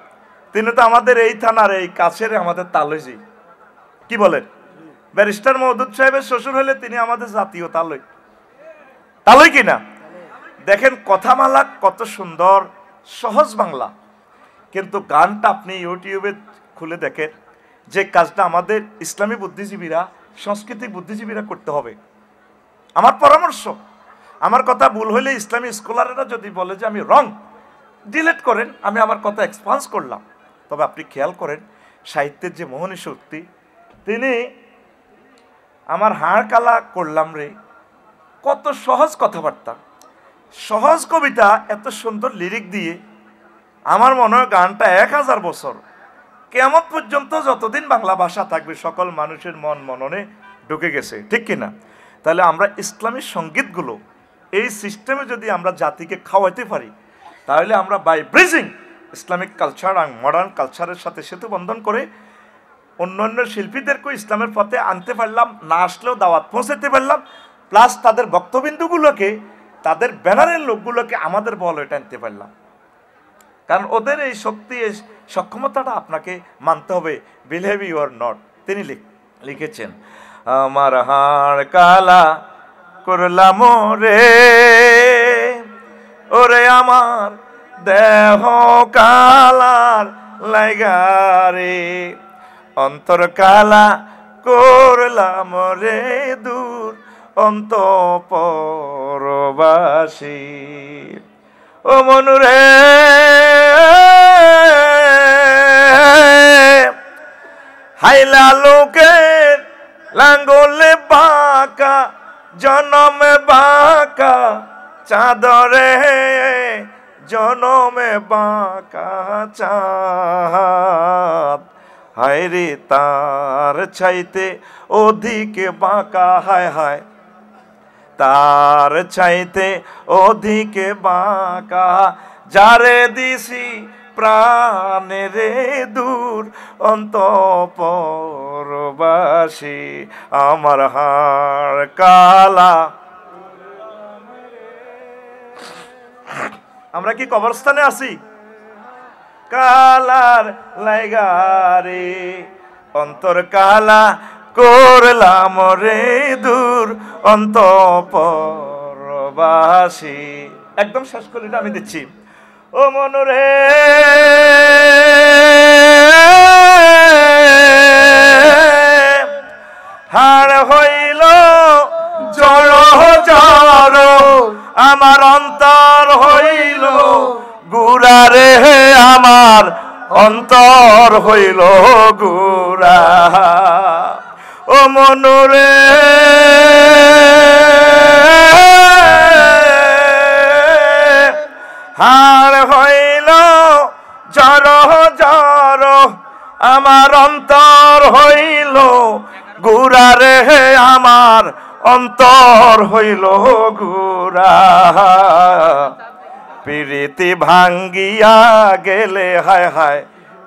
তিনি তো আমাদের এই থানার এই কাছের আমাদের তালইজি। কি বলেন? ব্যারিস্টার মওদুদ সাহেবের শ্বশুর হলে তিনি আমাদের জাতীয় তালই, তালই কিনা? দেখেন কথামালা কত সুন্দর, সহজ বাংলা, কিন্তু গানটা আপনি ইউটিউবে খুলে দেখেন, যে কাজটা আমাদের ইসলামী বুদ্ধিজীবীরা, সাংস্কৃতিক বুদ্ধিজীবীরা করতে হবে। আমার পরামর্শ, আমার কথা ভুল হইলে ইসলামী স্কলাররা যদি বলে যে আমি রং, ডিলিট করেন, আমি আমার কথা এক্সপান্স করলাম। তবে আপনি খেয়াল করেন সাহিত্যের যে মোহনী শক্তি, তিনি আমার হাড় কালা করলাম রে, কত সহজ কথাবার্তা, সহজ কবিতা, এত সুন্দর লিরিক দিয়ে আমার মনে হয় গানটা 1000 বছর কিয়ামত পর্যন্ত যতদিন বাংলা ভাষা থাকবে সকল মানুষের মন মননে ঢুকে গেছে, ঠিক কিনা? তাহলে আমরা ইসলামী সঙ্গীতগুলো এই সিস্টেমে যদি আমরা জাতিকে খাওয়াইতে পারি, তাহলে আমরা বাই ব্রিজিং ইসলামিক কালচার আর মডার্ন কালচারের সাথে সেতু বন্ধন করে অন্যান্য শিল্পীদেরকেও ইসলামের পথে আনতে পারলাম, না আসলেও দাওয়াত পৌঁছাতে পারলাম, প্লাস তাদের বক্তবিন্দুগুলোকে, তাদের ব্যানারের লোকগুলোকে আমাদের বলে এটা আনতে পারলাম। কারণ ওদের এই শক্তি, এই সক্ষমতাটা আপনাকে মানতে হবে, বিলিভ ইউ অর নট। তিনি লিখেছেন, আমার হাড় কালা করলাম রে, ওরে আমার দেহ কালার লাইগারে, অন্তর কালা করলাম রে দূর অন্তঃপরবাসী। ও মনুরে হাইলা লোকের লাঙ্গলে বাঁকা, জনমে বাঁকা চাঁদরে, জনমে বাঁকা চাঁদ, হায় রে তার চাইতে অধিক বাঁকা, হায় হায় তার চাইতে অধিক বাঁকা, যারে দিছি প্রাণে রে দূর অন্তঃপরবাসী, আমার হাড় কালা। আমরা কি কবরস্থানে আছি? কালার লাইগারে, অন্তর কালা করলাম রে দূর অন্তঃপরবাসী। একদম শেষ করে আমি দিচ্ছি, ও মনরে হাড় হইল জড় জড়, আমার অন্তর হইল গুড়া রে, আমার অন্তর হইল গুড়া। ও মনরে হাড় হইল জড় জড়, আমার অন্তর হইল গুড়া রে, আমার অন্তর হইল গুড়া। প্রীতি ভাঙ্গিয়া গেলে, হায় হায়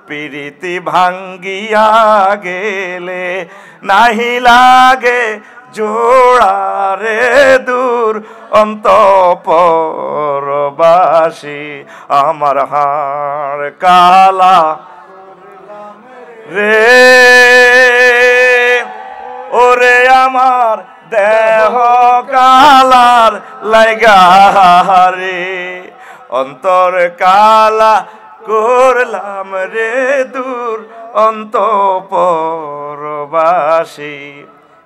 প্রীতি ভাঙ্গিয়া গেলে, নাহি লাগে জোড়া রে দূর অন্তঃপুরবাসী। আমার হাড় কালা রে, ওরে আমার দেহ কালার লাইগা রে, অন্তর কালা করলাম রে দূর অন্তঃপুরবাসী।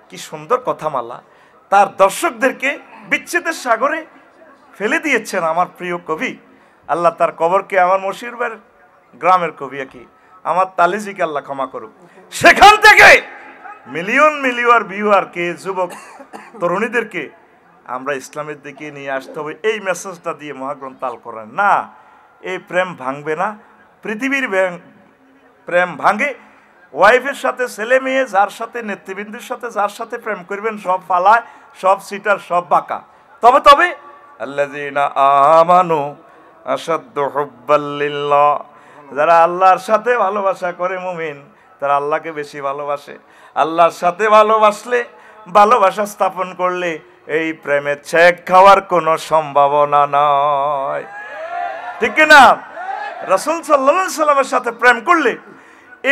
কি সুন্দর কথামালা, তার দর্শকদেরকে বিচ্ছেদের সাগরে ফেলে দিয়েছেন আমার প্রিয় কবি। আল্লাহ তার কবরকে, আমার মশিউর গ্রামের কবি কি আমার তালিজিকে আল্লাহ ক্ষমা করুক। সেখান থেকে মিলিয়ন মিলিয়ন ভিউয়ারকে, যুবক তরুণীদেরকে আমরা ইসলামের দিকে নিয়ে আসতে হবে এই মেসেজটা দিয়ে মহাগ্রন্থ আল কোরআন। না, এই প্রেম ভাঙবে না। পৃথিবীর প্রেম ভাঙে ওয়াইফের সাথে, ছেলে মেয়ে যার সাথে, নেতৃবৃন্দের সাথে যার সাথে প্রেম করবেন সব ফালায়, সব সিটার, সব বাঁকা। তবে তবে আল্লাযীনা আমানু আশাদ্দু হুব্বাল লিল্লাহ, যারা আল্লাহর সাথে ভালোবাসা করে মুমিন, তারা আল্লাহকে বেশি ভালোবাসে। আল্লাহর সাথে ভালোবাসলে, ভালোবাসা স্থাপন করলে এই প্রেমের ছেক খাওয়ার কোনো সম্ভাবনা নয়, ঠিক না? রাসূল সাল্লাল্লাহু আলাইহি সাল্লামের সাথে প্রেম করলে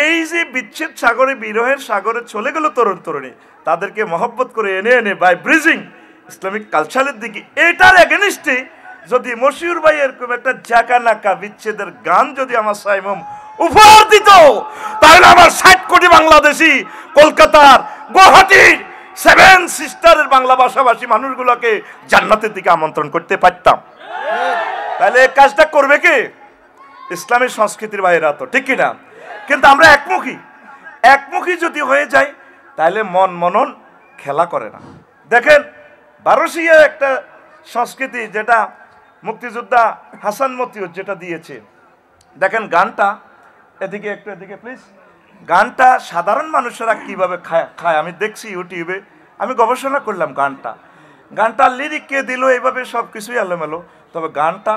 এই যে বিচ্ছেদ সাগরে, বিরহের সাগরে চলে গেল তরুণ তরুণী, তাদেরকে মহব্বত করে এনে এনে বাই ব্রিজিং ইসলামিক কালচারের দিকে, এটার এগেনিস্টে যদি মশিউর ভাই এরকম একটা জাকা নাকা বিচ্ছেদের গান যদি আমার সাইমম উপহার দিত, তাহলে আমার 60 কোটি বাংলাদেশি কলকাতার, গুয়াহাটির 7 সিস্টারের বাংলা ভাষাভাষী মানুষগুলোকে জান্নাতের দিকে আমন্ত্রণ করতে পারতাম। তাহলে এই কাজটা করবে কে? ইসলামী সংস্কৃতির বাইরে তো, ঠিক কিনা? কিন্তু আমরা একমুখী যদি হয়ে যাই তাহলে মন মনন খেলা করে না। দেখেন বারোশিয়া একটা সংস্কৃতি, যেটা মুক্তিযোদ্ধা হাসান মতিউর যেটা দিয়েছে, দেখেন গানটা, এদিকে একটু, এদিকে প্লিজ। গানটা সাধারণ মানুষেরা কিভাবে খায় আমি দেখছি ইউটিউবে, আমি গবেষণা করলাম গানটা লিরিক কে দিল, এইভাবে সব কিছুই এলোমেলো। তবে গানটা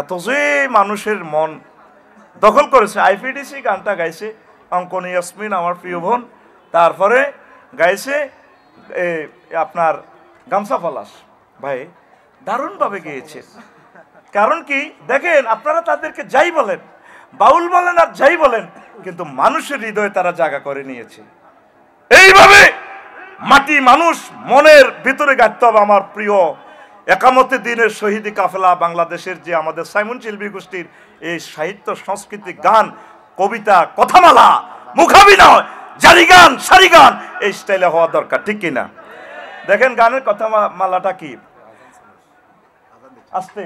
এত যে মানুষের মন দখল করেছে। আইপিডিসি গানটা গাইছে অঙ্কন ইয়াসমিন, আমার প্রিয় বোন। তারপরে গাইছে আপনার গামছা পলাশ ভাই, দারুণভাবে গেয়েছে। কারণ কি দেখেন, আপনারা তাদেরকে যাই বলেন, বাউল বলেন আর যাই বলেন, কিন্তু মানুষের হৃদয়ে তারা জায়গা করে নিয়েছে। এইভাবে মাটি মানুষ মনের ভিতরে গাইতে হবে। আমার প্রিয় একামতে দিনের শহীদি কাফেলা, বাংলাদেশের যে আমাদের সাইমন শিল্পী গোষ্ঠীর এই সাহিত্য, সংস্কৃতি, গান, কবিতা, কথামালা, মুখাভিনয়, জারি গান, সারি গান, এই স্টাইলে হওয়া দরকার, ঠিক কিনা? দেখেন গানের কথামালাটা কি, আস্তে।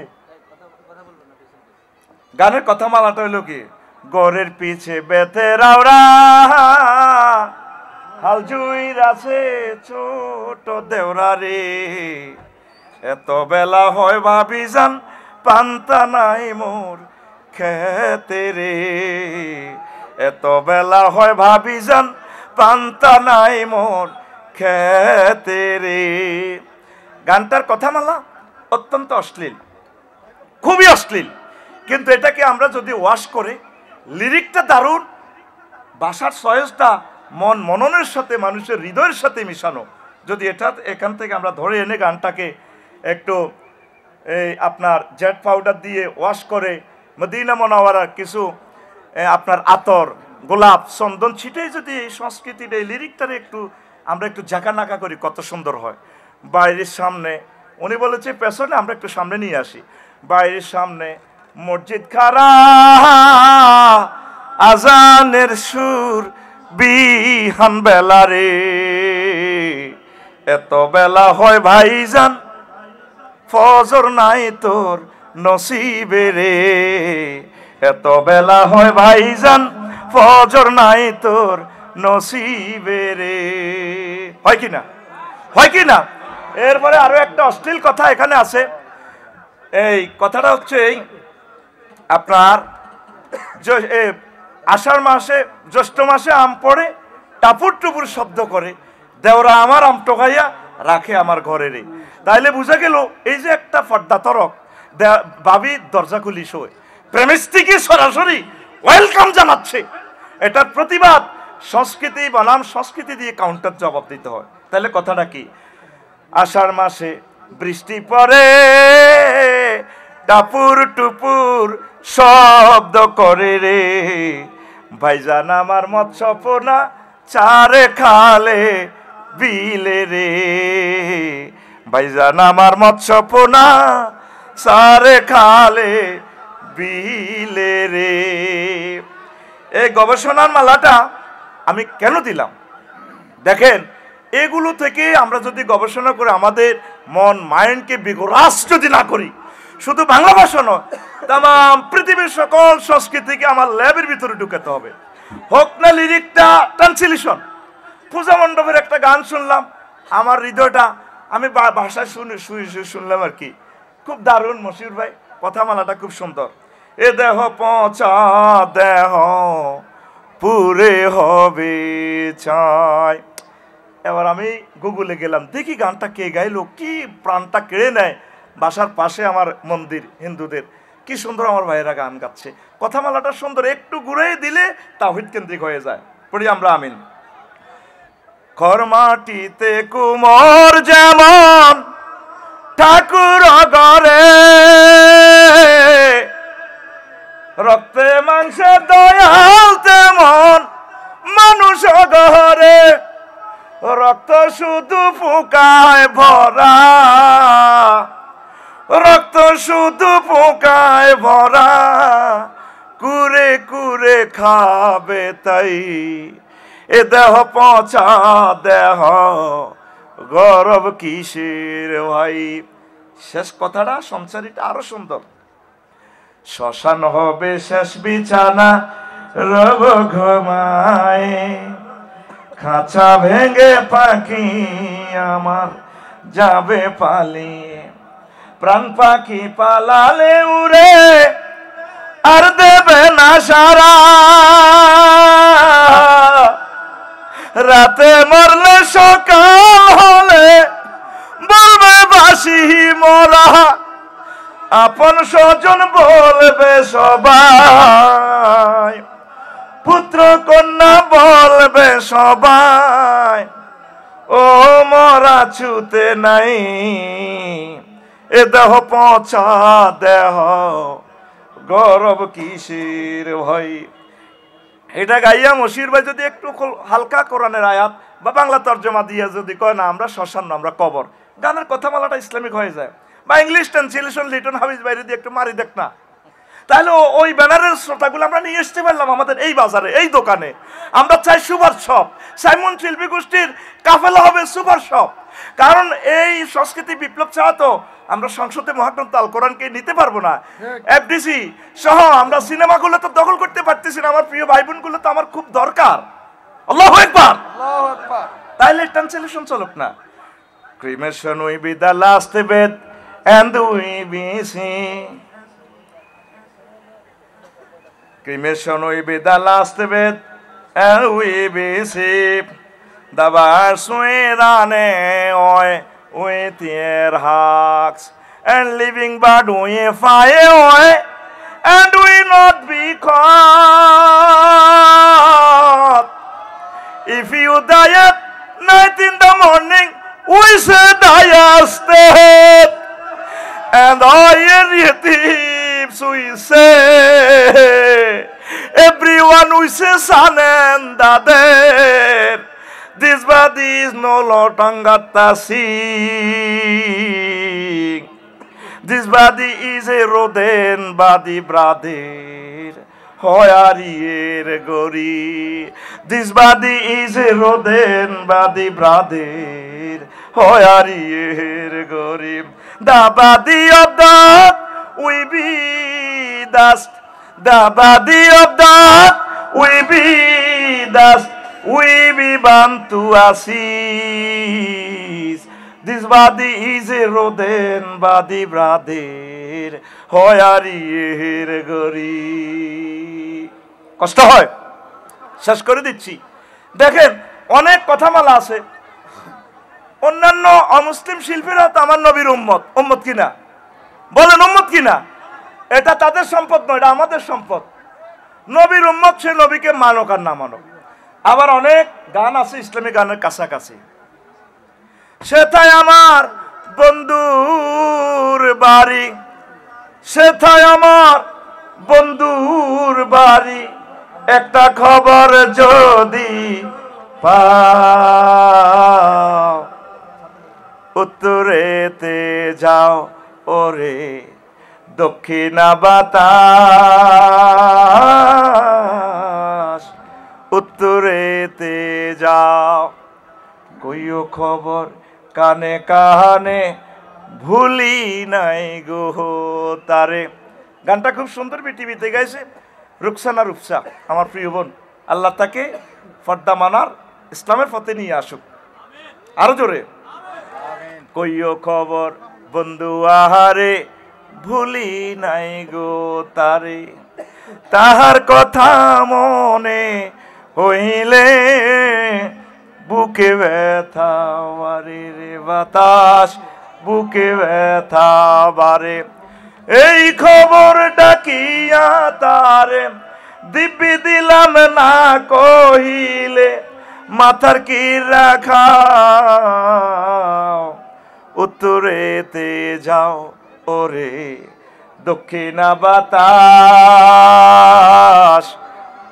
গানের কথামালাটা হলো কি, গরের পিছে বেতে রাওরা হাল জুইর আছে ছোট দেওরা রে, এত বেলা হয় ভাবি যান পান্তা নাই মোর খেতে রে, এত বেলা হয় ভাবি যান পান্তা নাই মোর খেতে রে। গানটার কথামালা অত্যন্ত অশ্লীল, খুবই অশ্লীল, কিন্তু এটাকে আমরা যদি ওয়াশ করে, লিরিকটা দারুণ, ভাষার চয়েসটা মন মননের সাথে, মানুষের হৃদয়ের সাথে মিশানো, যদি এটা এখান থেকে আমরা ধরে এনে গানটাকে একটু এই আপনার জেট পাউডার দিয়ে ওয়াশ করে, মদিনা মুনাওয়ারার কিছু আপনার আতর, গোলাপ, চন্দন ছিটে যদি এই সংস্কৃতির এই লিরিকটারে একটু আমরা একটু জাকা নাকা করি, কত সুন্দর হয়। বাইরের সামনে, উনি বলেছে পেছনে, আমরা একটু সামনে নিয়ে আসি। বাইরের সামনে মসজিদ খারা, আজানের সুর বিহান বেলা রে, এত বেলা হয় ভাইজান ফজর নাই তোর নসিবে রে, এত বেলা হয় ভাইজান ফজর নাই তোর নসিবে রে। হয় কি না? হয় কি না? এরপরে আরো একটা অশ্লীল কথা এখানে আছে। এই কথাটা হচ্ছে এই আপনার আষাঢ় মাসে জ্যৈষ্ঠ মাসে আম পড়ে টাপুর টুপুর শব্দ করে, দেওরা আমার আম টোকাইয়া রাখে আমার ঘরে রে। তাইলে বুঝা গেল এই যে একটা ফর্দা তরক, ভাবি দরজা খুলি শোয়, প্রেমিস্ত্রীকে সরাসরি ওয়েলকাম জানাচ্ছে। এটার প্রতিবাদ সংস্কৃতি বনাম সংস্কৃতি দিয়ে কাউন্টার জবাব দিতে হয়। তাহলে কথাটা কি? আষাঢ় মাসে বৃষ্টি পড়ে টাপুর টুপুর শব্দ করে রে, ভাইজান আমার মৎস্য পোনা চারে খালে বিলে রে, ভাইজান আমার মৎস্য পোনা চারে খালে বিলে রে। এই গবেষণার মালাটা আমি কেন দিলাম দেখেন, এগুলো থেকে আমরা যদি গবেষণা করে আমাদের মন মাইন্ডকে বিগড়াস যদি না করি, শুধু বাংলা ভাষা নয়, তাম পৃথিবীর সকল সংস্কৃতিকে আমার ল্যাবের ভিতরে ঢুকাতে হবে। হোক না লিরিকটা ট্রান্সলেশন। পূজা মণ্ডপের একটা গান শুনলাম, আমার হৃদয়টা আমি ভাষায় শুনলাম আর কি, খুব দারুণ। মশিউর ভাই কথামালাটা খুব সুন্দর। এ দেহ পচা দেহ পুরে হবে চাই। এবার আমি গুগলে গেলাম, দেখি গানটা কে গাইলো, কি প্রাণটা কেড়ে নেয়। বাসার পাশে আমার মন্দির হিন্দুদের, কি সুন্দর আমার ভাইয়েরা গান গাচ্ছে, কথামালাটা সুন্দর, একটু ঘুরে দিলে তাওহীদ কেন্দ্রিক হয়ে যায়। পড়ি আমরা আমিন। খরমাটিতে কুমোর যেমন ঠাকুর গড়ে, রক্তে মাংসে দয়াল তেমন মানুষ গড়ে, রক্ত শুধু পোকায় ভরা, রক্ত শুধু পোকায় ভরা, কুরে কুরে খাবে তাই। এ দেহ পচা দেহ গরব কিসের ভাই। শেষ কথাটা সংসারীটা আরো সুন্দর। শ্মশান হবে শেষ বিছানা রব ঘুমায়, খাঁচা ভেঙে পাখি আমার যাবে পালিয়ে, প্রাণ পাখি পালালে উড়ে আর দেবে না সারা, রাতে মরলে সকাল হলে বলবে বাসি মোরা, আপন স্বজন বলবে সবাই, পুত্র কন্যা বলবে সবাই, ও মরা ছুতে নাই। এ দেহ পচা দেহ গরব কিসের ভাই। এটা গাইয়া মশির ভাই যদি একটু হালকা কোরআনের আয়াত বা বাংলা তর্জমা দিয়ে যদি কয় না আমরা শ্মশান, আমরা কবর, গানের কথামালাটা ইসলামিক হয়ে যায়। বা ইংলিশ ট্রান্সলেশন লিটন হাফিজ বাইরে দিয়ে একটু মারি দেখ না, তাহলে ওই ব্যানারের শ্রোতাগুলো আমরা নিয়ে আসতে পারলাম আমাদের এই বাজারে, এই দোকানে। আমরা চাই সুপার শপ, সাইমন শিল্পী গোষ্ঠীর কাফেলা হবে সুপার শপ। কারণ এই সংস্কৃতি বিপ্লব ছাড়া তো আমরা সংসদে মহাগ্রন্থ আল কোরআনকে নিতে পারবো না। এফডিসি সহ আমরা সিনেমাগুলো তো দখল করতে পারতেছি না। আমার প্রিয় ভাই বোনগুলো তো আমার খুব দরকার। আল্লাহু আকবার, আল্লাহু আকবার। তাইলে ট্রান্সলেশন চলুক না। Cremation will be the last bed and we be seen. Cremation will be the last bed and we be seen. The birds will run away with their hugs, and living bird will fly away and will not be caught. If you die at night in the morning, we say die and all thieves we say, everyone we say son and dader. This body is no longer sing. This body is a rodent body, brother. Hoyarier gori. This body is a rodent body, brother. Hoyarier gori. The body of that we be dust. The body of that we be dust. We be bound to ashes. This body is a rodent body, brother. Hoyarier gori. কষ্ট হয়? শেষ করে দিচ্ছি। দেখেন অনেক কথামালা আছে, অন্যান্য অমুসলিম শিল্পীরা তো আমার নবীর উম্মত। উম্মত কিনা বলেন? উম্মত কিনা? এটা তাদের সম্পদ নয়, এটা আমাদের সম্পদ। নবীর উম্মত, সে নবীকে মানক আর না মানক। আবার অনেক গান আছে ইসলামী গানের কাছাকাছি, সেথায় আমার বন্ধুর বাড়ি, সেথায় আমার বন্ধুর বাড়ি, একটা খবর যদি পাও, উত্তরেতে যাও ওরে দক্ষিণা বাতাস, উত্তরেতে যাও, কইও খবর কানে কানে, ভুলি নাই গো তারে। গানটা খুব সুন্দর পৃথিবীতে গাইছে রুকসানা রূপসা, আমার প্রিয় বোন। আল্লাহ তাকে ফর্দা মানার, ইসলামের পথে নিয়ে আসুক। আরো জোরে, কইও খবর বন্ধু আহারে, ভুলি নাই গো তারে, তাহার কথা মনে হইলে বুকে ব্যথা বারে রে বাতাস, বুকে ব্যথা বারে। এই খবর ডাকিয়া তারে দিব্যি দিলাম না কহিলে, মাথার কি রাখা, উত্তরেতে যাও ওরে দক্ষিণা বাতাস,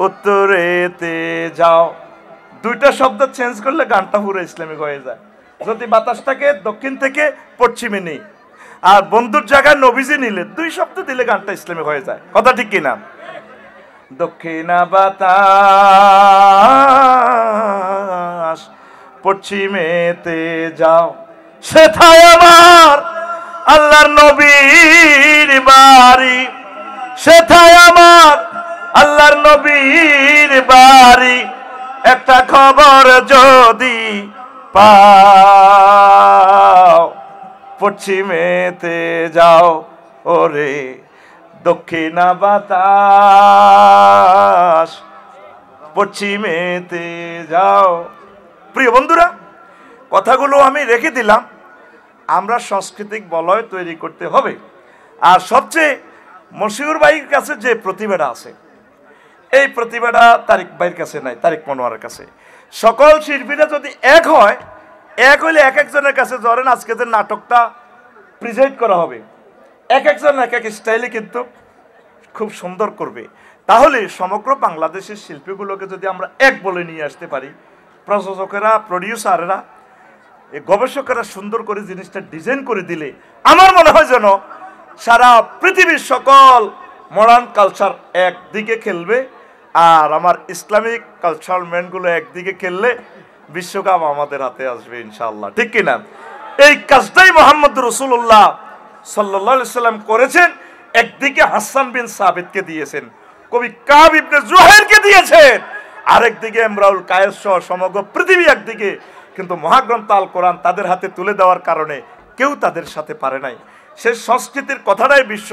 উত্তরেতে যাও। দুইটা শব্দ চেঞ্জ করলে গানটা পুরো ইসলামিক হয়ে যায়। যদি বাতাসটাকে দক্ষিণ থেকে পশ্চিমে নেই আর বন্ধুর জায়গায় নবীজি নিলে, দুই শব্দ দিলে গানটা ইসলামিক হয়ে যায়। কথা ঠিক কিনা? দক্ষিণা বাতাস, পশ্চিমেতে যাও, সেথায় আমার আল্লাহর নবীর বাড়ি, সেথায় আমার আল্লাহর নবীর বাড়ি, একটা খবর যদি পাও, পশ্চিমেতে যাও ওরে দক্ষিণা বাতাস, পশ্চিমেতে যাও। প্রিয় বন্ধুরা, কথাগুলো আমি রেখে দিলাম। আমরা সাংস্কৃতিক বলয় তৈরি করতে হবে। আর সবচেয়ে মশিউর ভাইয়ের কাছে যে প্রতিভাটা আছে, এই প্রতিভাটা তারিক ভাইয়ের কাছে নাই, তারিক মনোয়ারের কাছে। সকল শিল্পীরা যদি এক হয়, এক হইলে এক একজনের কাছে, ধরেন আজকে যে নাটকটা প্রেজেন্ট করা হবে, এক একজন এক এক স্টাইলে কিন্তু খুব সুন্দর করবে। তাহলে সমগ্র বাংলাদেশের শিল্পীগুলোকে যদি আমরা এক বলে নিয়ে আসতে পারি, প্রযোজকেরা, প্রডিউসাররা, গবেষকেরা সুন্দর করে জিনিসটা ডিজাইন করে দিলে, আমার মনে হয় যেন সারা পৃথিবীর সকল মডার্ন কালচার একদিকে খেলবে, আর আমার ইসলামিক কালচারাল ম্যানগুলো একদিকে খেললে বিশ্বকাপ আমাদের হাতে আসবে ইনশাআল্লাহ। ঠিক কিনা? এই কাজটাই মোহাম্মদ রাসূলুল্লাহ সাল্লাল্লাহু আলাইহি সাল্লাম করেছেন। একদিকে হাসান বিন সাবিতকে দিয়েছেন, কবি কাব ইবনে জুহাইরকে দিয়েছেন, আরেকদিকে ইমরাউল কায়েস সহ সমগ্র পৃথিবী একদিকে। কিন্তু মহাগ্রন্থ আল কোরআন তাদের হাতে তুলে দেওয়ার কারণে কেউ তাদের সাথে পারে নাই। সে সংস্কৃতির কথাটাই বিশ্ব।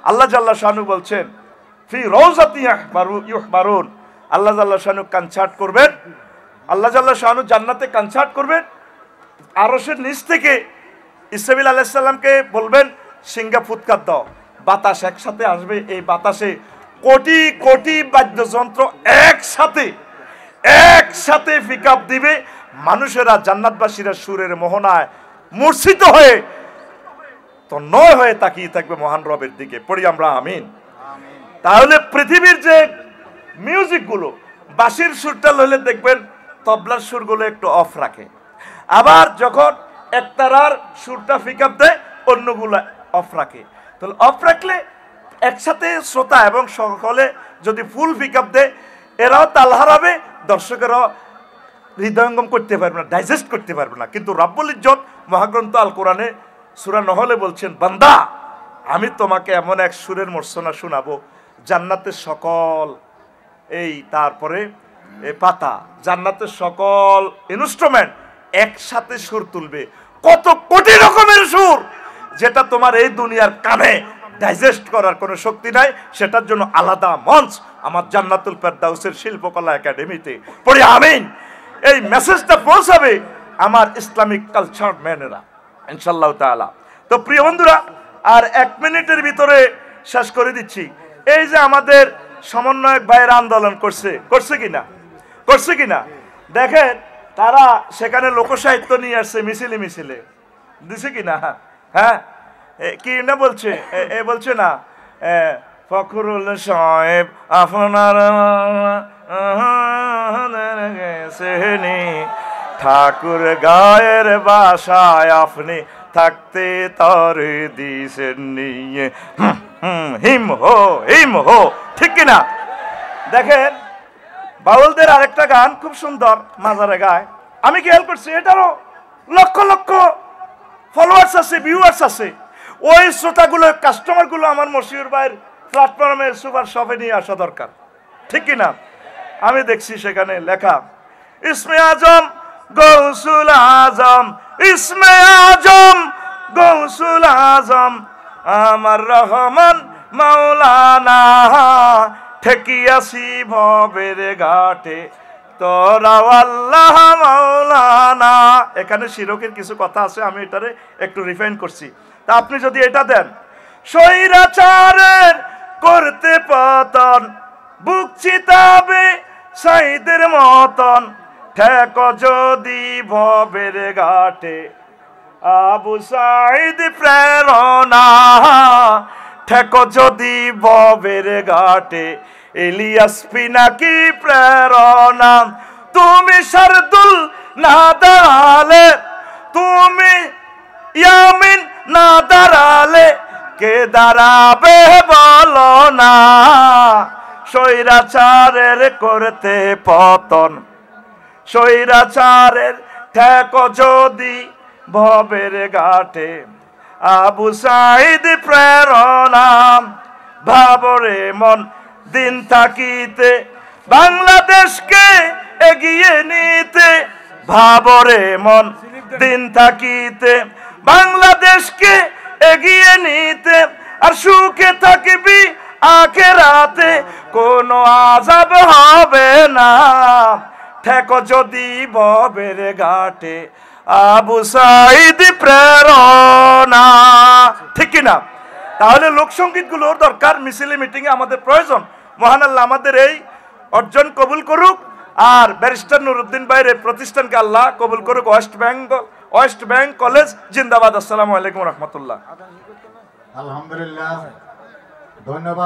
আল্লাহ জাল্লা শানু বলছেন, ফি রওজাতি ইউহবারুন, আল্লাহ জাল্লা শানু কনসার্ট করবেন, আল্লাহ জাল্লা শানু জান্নাতে কনসার্ট করবেন। আরশের নিচ থেকে ইসরাফিল আলাইহিস সালামকে বলবেন সিংহা ফুৎকার দাও, বাতাস একসাথে আসবে। এই বাতাসে কোটি কোটি বাদ্যযন্ত্র একসাথে পিকআপ দিবে। মানুষেরা, জান্নাতবাসীরা সুরের মোহনায় মূর্ছিত হয়ে তন্ময় হয়ে তাকিয়ে থাকবে মহান রবের দিকে। পড়ি আমরা আমিন। তাহলে পৃথিবীর যে মিউজিকগুলো, বাঁশির সুরটা লইলে দেখবেন তবলার সুরগুলো একটু অফ রাখে, আবার যখন একতারার সুরটা পিকআপ দেয় অন্যগুলো অফ রাখে। তাহলে অফ রাখলে একসাথে শ্রোতা এবং সকলে যদি ফুল পিকআপ দেয়, এরাও তাল হারাবে, দর্শকেরাও হৃদয়ঙ্গম করতে পারবে না, ডাইজেস্ট করতে পারবে না। কিন্তু রাব্বুল ইজ্জত মহাগ্রন্থ আল কোরআনে সূরা নহলে বলছেন, বান্দা আমি তোমাকে এমন এক সুরের মূর্ছনা শোনাবো, জান্নাতের সকল তারপরে পাতা, জান্নাতের সকল ইনস্ট্রুমেন্ট একসাথে সুর তুলবে। কত কোটি রকমের সুর, যেটা তোমার এই দুনিয়ার কানে ডাইজেস্ট করার কোনো শক্তি নাই, সেটার জন্য আলাদা মঞ্চ আমার জান্নাতুল ফেরদাউসের শিল্পকলা একাডেমিতে পড়ি। আমিন। এই মেসেজটা পৌঁছাবে আমার ইসলামিক কালচার ম্যানেরা ইনশাআল্লাহ তাআলা। তো প্রিয় বন্ধুরা, আর 1 মিনিটের ভিতরে শেষ করে দিচ্ছি। এই যে আমাদের সমন্বয়ক ভাইয়ের আন্দোলন করছে কিনা দেখেন, তারা সেখানে লোকসাহিত্য নিয়ে আসছে মিছিলে দিছে কিনা? হ্যাঁ, কি না বলছে, বলছে না ফখরুল সাহেব আপনার ঠাকুর গায়ের বাসায় আপনি থাকতে তরে দিছেন নিয়ে হিম হো, ঠিক কিনা? দেখেন, বাউলদের আরেকটা গান খুব সুন্দর, মাজারে গায়। আমি খেয়াল করছি এটারও লক্ষ লক্ষ ফলোয়ার্স আছে, ভিউয়ার্স আছে। ওই শ্রোতাগুলো, কাস্টমারগুলো আমার মশিউর ভাইয়ের প্ল্যাটফর্মের সুপার শপে নিয়ে আসা দরকার, ঠিক কিনা? আমি দেখছি সেখানে লেখা ইসমে আজম গৌসুল আজম, ইসমে আজম গৌসুল আজম আমার রহমান মাওলানা, ঠেকিয়াছি ভবের ঘাটে তোরা আল্লাহ মাওলানা। এখানে শিরকের কিছু কথা আছে, আমি এটারে একটু রিফাইন করছি। তা আপনি যদি এটা দেন, স্বৈরাচারের করতে পতন, বুক চিতাবে সাইদের মতন, ঠেক যদি ভবের ঘাটে আবু সাইদ প্রেরণা, ঠেক যদি ভবের ঘাটে ইলিয়াস পিনাকি প্রেরণা। তুমি শারদুল না দাঁড়ালে, তুমি ইয়ামিন না দাঁড়ালে কে দাঁড়াবে বলো না, স্বৈরাচারের করতে পতন, স্বৈরাচারের ঠেক যদি ভবের ঘাটে আবু সাইদ প্রেরণা। ভাবরে মন দিন থাকিতে বাংলাদেশকে এগিয়ে নিতে, ভাবরে মন দিন থাকিতে বাংলাদেশকে এগিয়ে নিতে, আর সুখে থাকবি আখেরাতে কোনো আযাব হবে না, ঠেক যদি ভবের ঘাটে আবু সাইদ প্রেরণা, ঠিক কিনা? তাহলে লোকসঙ্গীত গুলোর দরকার, মিছিলে মিটিং এ আমাদের প্রয়োজন। মহান আল্লাহ আমাদের এই অর্জন কবুল করুক, আর ব্যারিস্টার নুরুদ্দিন ভাইয়ের প্রতিষ্ঠানকে আল্লাহ কবুল করুক। ওয়েস্ট ব্যাংক কলেজ জিন্দাবাদ। আসসালামু আলাইকুম রহমতুল্লাহ। আলহামদুলিল্লাহ, ধন্যবাদ।